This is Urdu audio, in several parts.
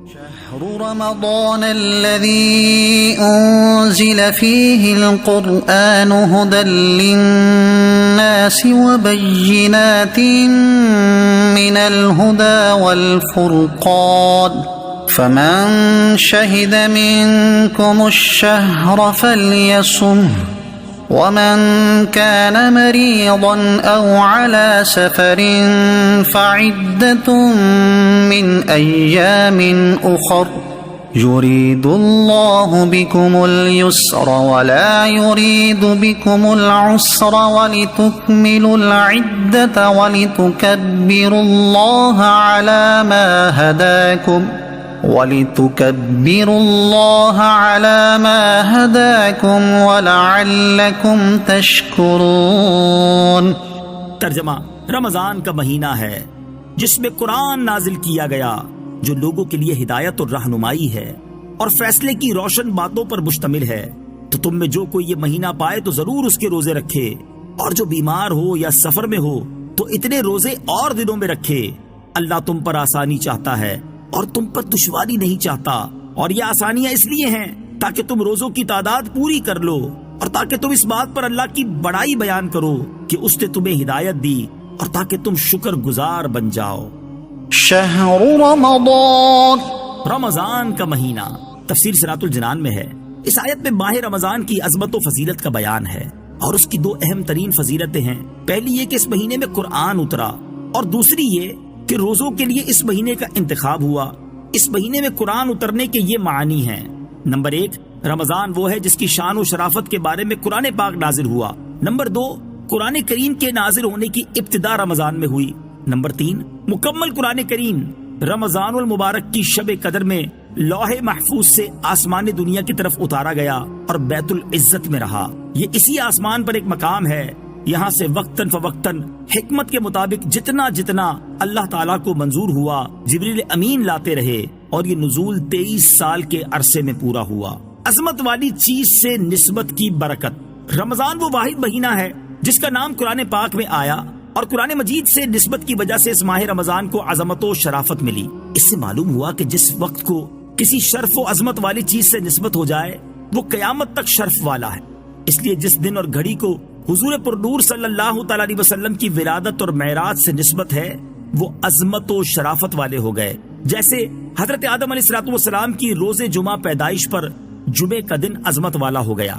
شهر رمضان الذي أنزل فيه القرآن هدى للناس وبينات من الهدى والفرقان فمن شهد منكم الشهر فليصمه ومن كان مريضا أو على سفر فعدة من أيام أخر يريد الله بكم اليسر ولا يريد بكم العسر ولتكملوا العدة ولتكبروا الله على ما هداكم وَلِتُكَبِّرُوا اللَّهَ عَلَى مَا هَدَاكُمْ وَلَعَلَّكُمْ تَشْكُرُونَ۔ ترجمہ: رمضان کا مہینہ ہے جس میں قرآن نازل کیا گیا جو لوگوں کے لیے ہدایت اور رہنمائی ہے اور فیصلے کی روشن باتوں پر مشتمل ہے، تو تم میں جو کوئی یہ مہینہ پائے تو ضرور اس کے روزے رکھے، اور جو بیمار ہو یا سفر میں ہو تو اتنے روزے اور دنوں میں رکھے۔ اللہ تم پر آسانی چاہتا ہے اور تم پر دشواری نہیں چاہتا، اور یہ آسانیاں اس لیے ہیں تاکہ تم روزوں کی تعداد پوری کر لو، اور تاکہ تم اس بات پر اللہ کی بڑائی بیان کرو کہ اس نے تمہیں ہدایت دی، اور تاکہ تم شکر گزار بن جاؤ۔ شہر رمضان کا مہینہ تفسیر صراط الجنان میں ہے۔ اس آیت میں ماہ رمضان کی عظمت و فضیلت کا بیان ہے، اور اس کی دو اہم ترین فضیلتیں ہیں۔ پہلی یہ کہ اس مہینے میں قرآن اترا، اور دوسری یہ کہ روزوں کے لیے اس مہینے کا انتخاب ہوا۔ اس مہینے میں قرآن اترنے کے یہ معنی ہیں۔ نمبر 1، رمضان وہ ہے جس کی شان و شرافت کے بارے میں قرآن پاک نازل ہوا۔ نمبر 2، قرآن کریم کے نازل ہونے کی ابتدا رمضان میں ہوئی۔ نمبر 3، مکمل قرآن کریم رمضان المبارک کی شب قدر میں لوح محفوظ سے آسمان دنیا کی طرف اتارا گیا اور بیت العزت میں رہا۔ یہ اسی آسمان پر ایک مقام ہے، یہاں سے وقتاً فوقتاً حکمت کے مطابق جتنا جتنا اللہ تعالیٰ کو منظور ہوا جبریل امین لاتے رہے، اور یہ نزول 23 سال کے عرصے میں پورا ہوا۔ عظمت والی چیز سے نسبت کی برکت۔ رمضان وہ واحد مہینہ ہے جس کا نام قرآن پاک میں آیا، اور قرآن مجید سے نسبت کی وجہ سے اس ماہ رمضان کو عظمت و شرافت ملی۔ اس سے معلوم ہوا کہ جس وقت کو کسی شرف و عظمت والی چیز سے نسبت ہو جائے وہ قیامت تک شرف والا ہے۔ اس لیے جس دن اور گھڑی کو حضور پرنور صلی اللہ تعالی علیہ وسلم کی ولادت اور معراج سے نسبت ہے وہ عظمت و شرافت والے ہو گئے۔ جیسے حضرت آدم علیہ السلام کی روز جمعہ پیدائش پر جمعے کا دن عظمت والا ہو گیا۔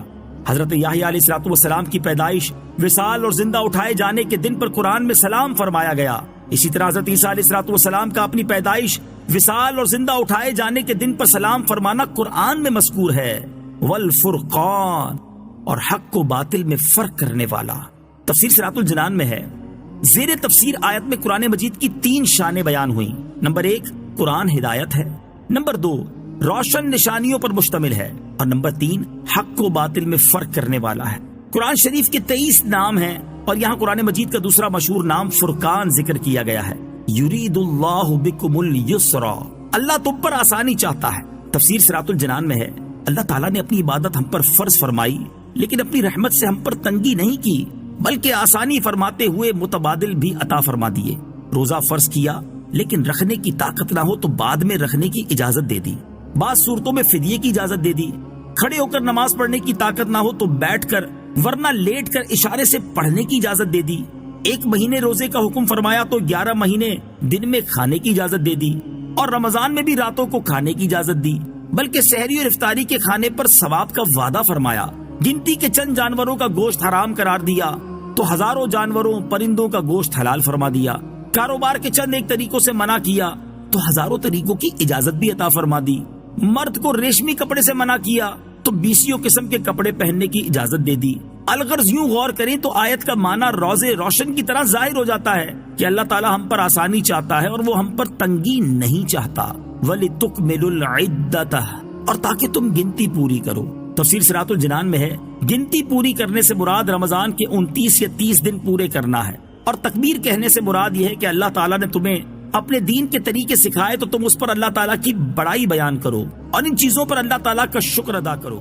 حضرت یحییٰ علیہ السلام کی پیدائش، وصال اور زندہ اٹھائے جانے کے دن پر قرآن میں سلام فرمایا گیا۔ اسی طرح حضرت عیسیٰ علیہ السلام کا اپنی پیدائش، وصال اور زندہ اٹھائے جانے کے دن پر سلام فرمانا قرآن میں مذکور ہے۔ والفرقان، اور حق و باطل میں فرق کرنے والا۔ تفسیر صراط الجنان میں ہے۔ زیر تفسیر آیت میں قرآن مجید کی 3 شانیں بیان ہوئیں۔ نمبر 1، قرآن ہدایت ہے۔ نمبر 2، روشن نشانیوں پر مشتمل ہے۔ اور نمبر 3، حق و باطل میں فرق کرنے والا ہے۔ قرآن شریف کے 23 نام ہیں، اور یہاں قرآن مجید کا دوسرا مشہور نام فرقان ذکر کیا گیا ہے۔ یرید اللہ بکم اليسر، اللہ تم پر آسانی چاہتا ہے۔ تفسیر صراط الجنان میں ہے۔ اللہ تعالیٰ نے اپنی عبادت ہم پر فرض فرمائی، لیکن اپنی رحمت سے ہم پر تنگی نہیں کی، بلکہ آسانی فرماتے ہوئے متبادل بھی عطا فرما دیے۔ روزہ فرض کیا، لیکن رکھنے کی طاقت نہ ہو تو بعد میں رکھنے کی اجازت دے دی۔ بعض صورتوں میں فدیے کی اجازت دے دی۔ کھڑے ہو کر نماز پڑھنے کی طاقت نہ ہو تو بیٹھ کر ورنہ لیٹ کر اشارے سے پڑھنے کی اجازت دے دی۔ 1 مہینے روزے کا حکم فرمایا تو 11 مہینے دن میں کھانے کی اجازت دے دی، اور رمضان میں بھی راتوں کو کھانے کی اجازت دی، بلکہ سحری اور افطاری کے کھانے پر ثواب کا وعدہ فرمایا۔ گنتی کے چند جانوروں کا گوشت حرام قرار دیا تو ہزاروں جانوروں پرندوں کا گوشت حلال فرما دیا۔ کاروبار کے چند ایک طریقوں سے منع کیا تو ہزاروں طریقوں کی اجازت بھی عطا فرما دی۔ مرد کو ریشمی کپڑے سے منع کیا تو 20 قسم کے کپڑے پہننے کی اجازت دے دی۔ الغرض یوں غور کریں تو آیت کا معنی روزے روشن کی طرح ظاہر ہو جاتا ہے کہ اللہ تعالیٰ ہم پر آسانی چاہتا ہے اور وہ ہم پر تنگی نہیں چاہتا۔ وَلِتُكْمِلُوا الْعِدَّةَ، اور تاکہ تم گنتی پوری کرو۔ تفسیر صراط الجنان میں ہے، گنتی پوری کرنے سے مراد رمضان کے 29 یا 30 دن پورے کرنا ہے، اور تکبیر کہنے سے مراد یہ ہے کہ اللہ تعالیٰ نے تمہیں اپنے دین کے طریقے سکھائے تو تم اس پر اللہ تعالیٰ کی بڑائی بیان کرو، اور ان چیزوں پر اللہ تعالیٰ کا شکر ادا کرو۔